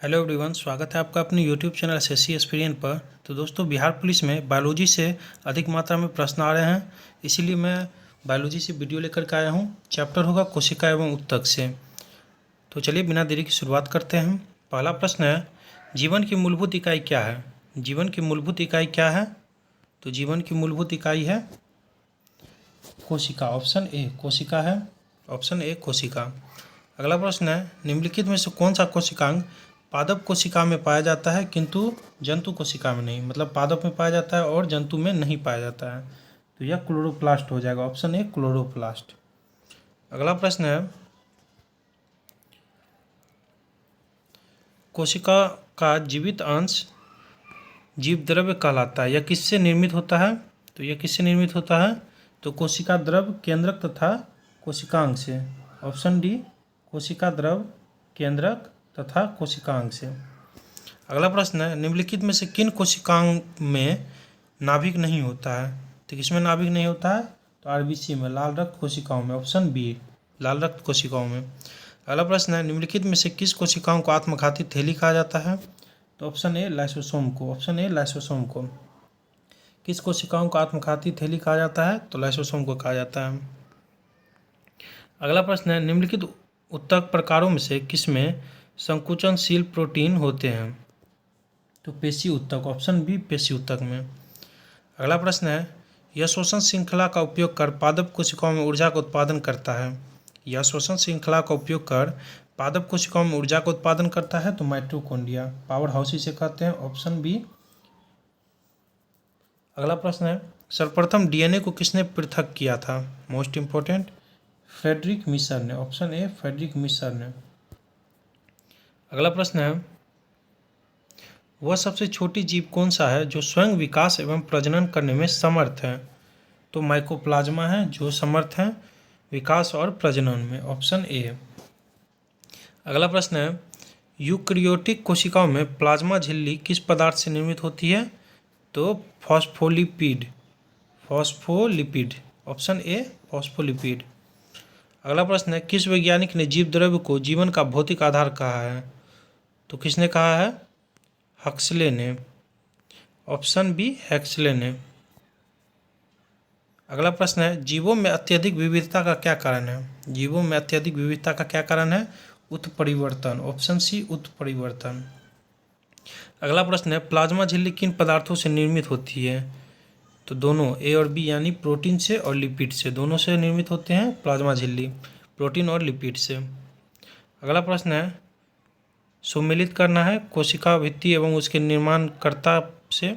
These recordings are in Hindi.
हेलो एवरीवन, स्वागत है आपका अपने यूट्यूब चैनल एसएससी एक्सपीरियंस पर। तो दोस्तों, बिहार पुलिस में बायोलॉजी से अधिक मात्रा में प्रश्न आ रहे हैं, इसीलिए मैं बायोलॉजी से वीडियो लेकर के आया हूं। चैप्टर होगा कोशिका एवं ऊतक से। तो चलिए बिना देरी की शुरुआत करते हैं। पहला प्रश्न है, जीवन की मूलभूत इकाई क्या है? जीवन की मूलभूत इकाई क्या है? तो जीवन की मूलभूत इकाई है कोशिका। ऑप्शन ए कोशिका है। ऑप्शन ए कोशिका। अगला प्रश्न है, निम्नलिखित में से कौन सा कोशिकांग पादप कोशिका में पाया जाता है किंतु जंतु कोशिका में नहीं? मतलब पादप में पाया जाता है और जंतु में नहीं पाया जाता है। तो यह क्लोरोप्लास्ट हो जाएगा। Option A chloroplast. अगला प्रश्न है, कोशिका का जीवित अंश जीव द्रव्य कहलाता है। यह किससे निर्मित होता है? तो यह किससे निर्मित होता है? तो कोशिका द्रव केंद्रक तथा कोशिकांग से। ऑप्शन डी कोशिका द्रव केंद्रक तथा कोशिकांग से। अगला प्रश्न है, निम्नलिखित में से किन कोशिकांग में नाभिक नहीं होता है? तो किसमें नाभिक नहीं होता है? तो आरबीसी में, लाल रक्त कोशिकाओं में। ऑप्शन बी लाल रक्त कोशिकाओं में। अगला प्रश्न है, निम्नलिखित में से किस कोशिकाओं को आत्मघाती थैली कहा जाता है? तो ऑप्शन ए लाइसोसोम को। ऑप्शन ए लाइसोसोम को। किस कोशिकाओं को आत्मघाती थैली कहा जाता है? तो लाइसोसोम को कहा जाता है। अगला प्रश्न है, निम्नलिखित ऊतक प्रकारों में से किसमें संकुचनशील प्रोटीन होते हैं? तो पेशी ऊतक। ऑप्शन बी पेशी ऊतक में। अगला प्रश्न है, यह श्वसन श्रृंखला का उपयोग कर पादप कोशिकाओं में ऊर्जा का उत्पादन करता है। यह श्वसन श्रृंखला का उपयोग कर पादप कोशिकाओं में ऊर्जा का उत्पादन करता है। तो माइटोकॉन्ड्रिया, पावर हाउस इसे कहते हैं। Option B. अगला प्रश्न है, सर्वप्रथम डीएनए को किसने पृथक किया था? मोस्ट इंपॉर्टेंट, फ्रेडरिक मिशर ने। ऑप्शन ए फ्रेडरिक मिशर ने। अगला प्रश्न है, वह सबसे छोटी जीव कौन सा है जो स्वयं विकास एवं प्रजनन करने में समर्थ है? तो माइकोप्लाज्मा है जो समर्थ है विकास और प्रजनन में। Option A. अगला प्रश्न है, यूकैरियोटिक कोशिकाओं में प्लाज्मा झिल्ली किस पदार्थ से निर्मित होती है? तो phospholipid. Phospholipid. Option A phospholipid. अगला प्रश्न है, किस वैज्ञानिक ने जीव द्रव्य को जीवन का भौतिक आधार कहा है? तो किसने कहा है? हक्सले ने। ऑप्शन बी हक्सले ने। अगला प्रश्न है, जीवों में अत्यधिक विविधता का क्या कारण है? जीवों में अत्यधिक विविधता का क्या कारण है? उत्परिवर्तन। ऑप्शन सी उत्परिवर्तन। अगला प्रश्न है, प्लाज्मा झिल्ली किन पदार्थों से निर्मित होती है? तो दोनों, ए और बी, यानी प्रोटीन से और लिपिड से, दोनों से निर्मित होते हैं प्लाज्मा झिल्ली, प्रोटीन और लिपिड से। अगला प्रश्न है, सुमेलित करना है कोशिका भित्ति एवं उसके निर्माणकर्ता से।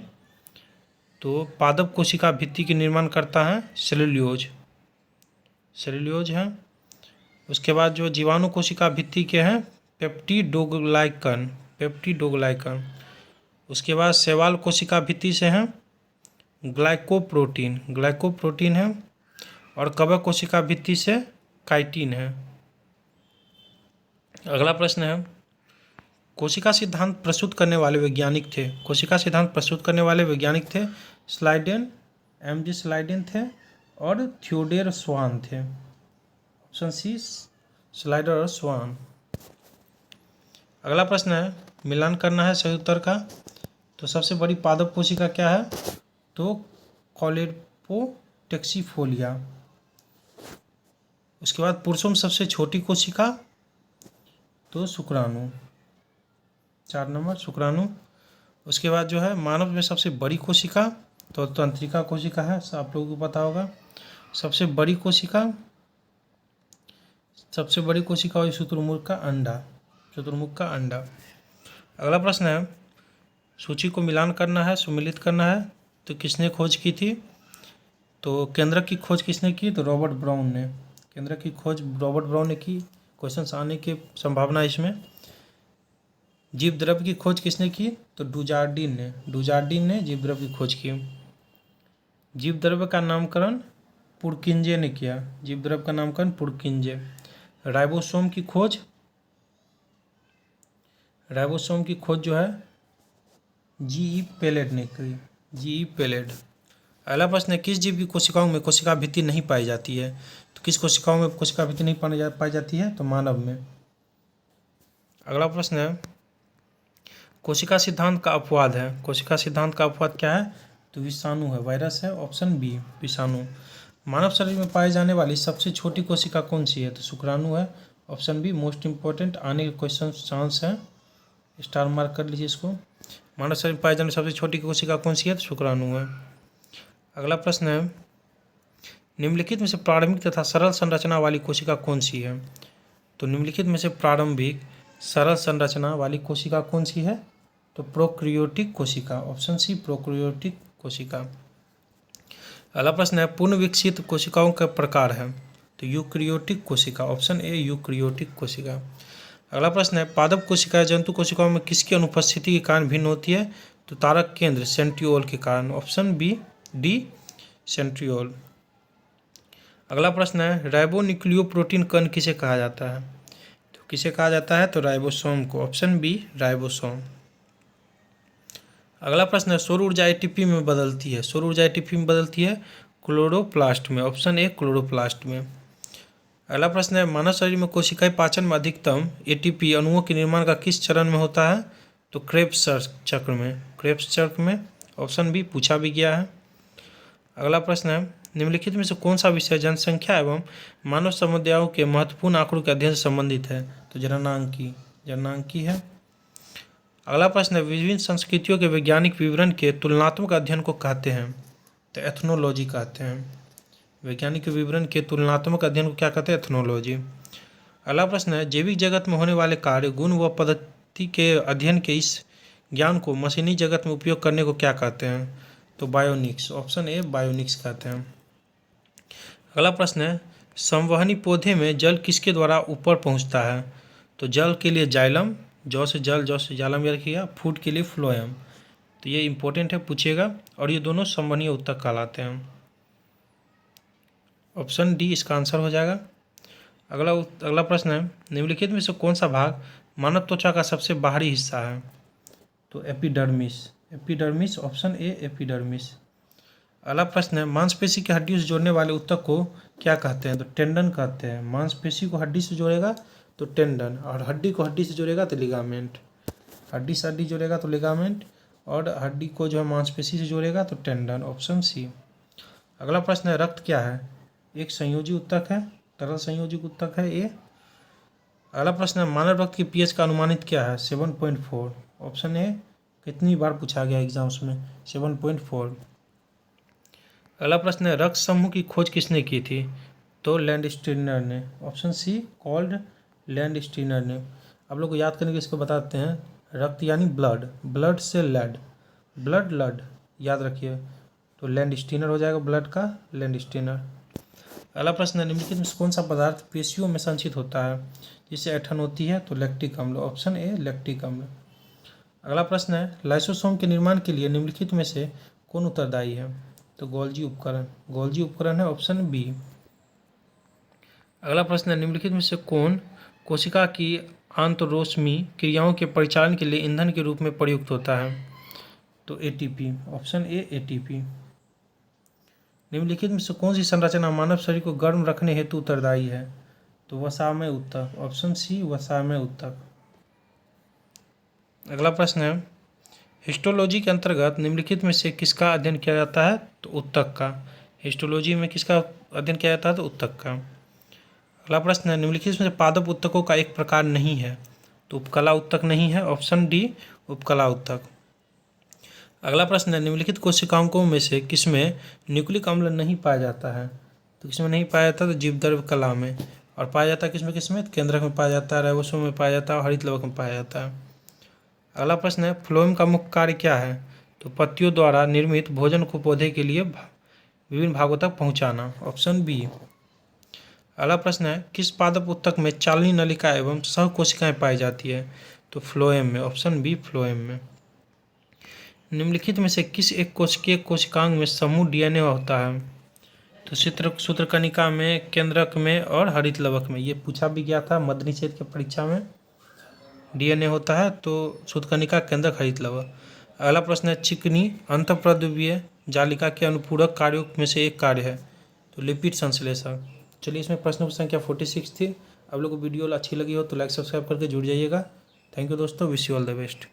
तो पादप कोशिका भित्ति के निर्माण करता है सेल्यूलोज। सेल्यूलोज है। उसके बाद जो जीवाणु कोशिका भित्ति के हैं पेप्टिडोग्लाइकन। पेप्टिडोग्लाइकन। उसके बाद शैवाल कोशिका भित्ति से हैं ग्लाइकोप्रोटीन। ग्लाइकोप्रोटीन है। और कवक कोशिका भित्ति से काइटिन है। अगला प्रश्न है, कोशिका सिद्धांत प्रस्तुत करने वाले वैज्ञानिक थे। कोशिका सिद्धांत प्रस्तुत करने वाले वैज्ञानिक थे स्लाइडेन, एम जी स्लाइडेन थे और थियोडोर स्वान थे। ऑप्शन सी स्लाइडर और स्वान। अगला प्रश्न है, मिलान करना है सही उत्तर का। तो सबसे बड़ी पादप कोशिका क्या है? तो कॉलेर्पोटेक्सीफोलिया। उसके बाद पुरुषों में सबसे छोटी कोशिका तो शुक्राणु। 4 नंबर शुक्राणु। उसके बाद जो है मानव में सबसे बड़ी कोशिका तो तंत्रिका कोशिका है, आप लोगों को पता होगा। सबसे बड़ी कोशिका और शुतुरमुर्ग का अंडा। शुतुरमुर्ग का अंडा। अगला प्रश्न है, सूची को मिलान करना है, सुमिलित करना है। तो किसने खोज की थी? तो केंद्रक की खोज किसने की? तो रॉबर्ट ब्राउन ने। केंद्रक की खोज रॉबर्ट ब्राउन ने की। क्वेश्चन आने की संभावना इसमें। जीव द्रव्य की खोज किसने की? तो डुजार्डिन ने। डुजार्डिन ने जीव द्रव्य की खोज की। जीव द्रव्य का नामकरण पुरकिंजे ने किया। जीव द्रव्य का नामकरण पुरकिंजे। राइबोसोम की खोज जो है जी.ई. पेलेट ने की। जी.ई. पेलेट। अगला प्रश्न है, किस जीव की कोशिकाओं में कोशिका भित्ति नहीं पाई जाती है? तो किस कोशिकाओं में कोशिका भित्ति नहीं पाई जाती है? तो मानव में। अगला प्रश्न है, कोशिका सिद्धांत का अपवाद है। कोशिका सिद्धांत का अपवाद क्या है? तो विषाणु है, वायरस है। ऑप्शन बी विषाणु। मानव शरीर में पाई जाने वाली सबसे छोटी कोशिका कौन सी है? तो शुक्राणु है। ऑप्शन बी मोस्ट इंपॉर्टेंट आने के क्वेश्चन चांस है, स्टार मार्क कर लीजिए इसको। मानव शरीर में पाई जाने सबसे छोटी कोशिका कौन सी है? तो शुक्राणु है। अगला प्रश्न है, निम्नलिखित में से प्रारंभिक तथा सरल संरचना वाली कोशिका कौन सी है? तो निम्नलिखित में से प्रारंभिक सरल संरचना वाली कोशिका कौन सी है? तो प्रोक्रियोटिक कोशिका। ऑप्शन सी प्रोक्रियोटिक कोशिका। अगला प्रश्न है, पूर्ण विकसित कोशिकाओं का प्रकार है? तो यूक्रियोटिक कोशिका। ऑप्शन ए यूक्रियोटिक कोशिका। अगला प्रश्न है, पादप कोशिकाएं जंतु कोशिकाओं में किसकी अनुपस्थिति के कारण भिन्न होती है? तो तारक केंद्र सेंट्रियोल के कारण। Option B D centriole. अगला प्रश्न है, राइबोन्यूक्लियोप्रोटीन कण किसे कहा जाता है? तो किसे कहा जाता है? तो राइबोसोम को। Option B ribosome. अगला प्रश्न है, सौर ऊर्जा एटीपी में बदलती है? सौर ऊर्जा एटीपी में बदलती है क्लोरोप्लास्ट में। ऑप्शन ए क्लोरोप्लास्ट में। अगला प्रश्न है, मानव शरीर में कोशिकाएं पाचन में अधिकतम एटीपी अणुओं के निर्माण का किस चरण में होता है? तो क्रेब्स चक्र में। क्रेब्स चक्र में। ऑप्शन बी पूछा भी गया है। अगला प्रश्न है, निम्नलिखित में से कौन सा विषय जनसंख्या एवं मानव समुदायों के महत्वपूर्ण आंकड़ों के अध्ययन से संबंधित है? तो जननांकी है। अगला प्रश्न है, विभिन्न संस्कृतियों के वैज्ञानिक विवरण के तुलनात्मक अध्ययन को कहते हैं? तो एथनोलॉजी कहते हैं। वैज्ञानिक विवरण के तुलनात्मक अध्ययन को क्या कहते हैं? एथनोलॉजी। अगला प्रश्न है, जैविक जगत में होने वाले कार्य, गुण व पद्धति के अध्ययन के इस ज्ञान को मशीनी जगत में उपयोग करने को क्या कहते हैं? तो बायोनिक्स। ऑप्शन ए बायोनिक्स कहते हैं। अगला प्रश्न है, संवहनी पौधे में जल किसके द्वारा ऊपर पहुंचता है? तो जल के लिए जाइलम, जौ से जल, जौ से जालम याद रखिएगा। फूड के लिए फ्लोएम। तो ये इंपॉर्टेंट है, पूछिएगा। और ये दोनों संवहनीय ऊतक कहलाते हैं। ऑप्शन डी इसका आंसर हो जाएगा। अगला प्रश्न है, निम्नलिखित में से कौन सा भाग मानव त्वचा का सबसे बाहरी हिस्सा है? तो एपिडर्मिस। Option A epidermis. अगला प्रश्न है, मांसपेशी की हड्डी से जोड़ने वाले ऊतक को क्या कहते हैं? तो टेंडन कहते हैं। मांसपेशी को हड्डी से जोड़ेगा तो टेंडन, और हड्डी को हड्डी से जोड़ेगा तो लिगामेंट। हड्डी से हड्डी जोड़ेगा तो लिगामेंट, और हड्डी को जो है मांसपेशी से जोड़ेगा तो टेंडन। Option C. अगला प्रश्न है, रक्त क्या है? एक संयोजी ऊतक है, तरल संयोजी ऊतक है ये। अगला प्रश्न है, मानव रक्त की पीएच का अनुमानित क्या है? 7.4। ऑप्शन ए कितनी बार पूछा गया एग्जाम्स में? 7.4। अगला प्रश्न है, रक्त समूह की खोज किसने की थी? तो लैंडस्टीनर ने। ऑप्शन सी कॉल्ड लैंडस्टीनर ने। आप लोग को याद करने के इसको बताते हैं, रक्त यानी ब्लड, ब्लड से लेड, ब्लड लड याद रखिए। तो लैंडस्टीनर हो जाएगा ब्लड का, लैंडस्टीनर। अगला प्रश्न है, निम्नलिखित में कौन सा पदार्थ पेशियों में संचित होता है जिससे ऐंठन होती है? तो लैक्टिक अम्ल। ऑप्शन ए लैक्टिक अम्ल। अगला प्रश्न है, लाइसोसोम के निर्माण के लिए निम्नलिखित में से कौन उत्तरदायी है? तो गोल्जी उपकरण है। Option B. अगला प्रश्न है, निम्नलिखित में से कौन कोशिका की आंतरोष्मी क्रियाओं के परिचालन के लिए ईंधन के रूप में प्रयुक्त होता है? तो एटीपी। Option A ATP. निम्नलिखित में से कौन सी संरचना मानव शरीर को गर्म रखने हेतु उत्तरदायी है? तो वसामय ऊतक। ऑप्शन सी वसामय ऊतक। अगला प्रश्न है, हिस्टोलॉजी के अंतर्गत निम्नलिखित में से किसका अध्ययन किया जाता है? तो ऊतक का। हिस्टोलॉजी में किसका अध्ययन किया जाता है? तो ऊतक का। अगला प्रश्न है, निम्नलिखित में से पादप ऊतकों का एक प्रकार नहीं है? तो उपकला ऊतक नहीं है। ऑप्शन डी उपकला ऊतक। अगला प्रश्न है, निम्नलिखित कोशिकाओं में से किसमें न्यूक्लिक अम्ल नहीं पाया जाता है? तो किसमें नहीं पाया जाता? तो जीवद्रव्य कला में। और पाया जाता है किसमें? केंद्रक में पाया जाता है, राइबोसोम में पाया जाता है, और हरित लवक में पाया जाता है। अगला प्रश्न है, फ्लोएम का मुख्य कार्य क्या है? तो पत्तियों द्वारा निर्मित भोजन को पौधे के लिए विभिन्न भागों तक पहुंचाना। Option B. अगला प्रश्न है, किस पादप ऊतक में चालनी नलिका एवं सह कोशिकाएं पाई जाती है? तो फ्लोएम में। ऑप्शन बी फ्लोएम में। निम्नलिखित में से किस एक कोशिकीय कोशिकांग में समूह डीएनए होता है? तो सूत्रकणिका में, केंद्रक में, और हरित लवक में। ये पूछा भी गया था मध्य निषेध के परीक्षा में। डीएनए होता है तो सूत्रकणिका, केंद्रक, हरित लवक। अगला प्रश्न है, चिकनी अंतःप्रद्रव्यीय जालिका के अनुपूरक कार्यों में से एक कार्य है? तो लिपिड संश्लेषण। चलिए, इसमें प्रश्नों की संख्या 46 थी। आप लोग को वीडियो अच्छी लगी हो तो लाइक सब्सक्राइब करके जुड़ जाइएगा। थैंक यू दोस्तों, wish you all the best.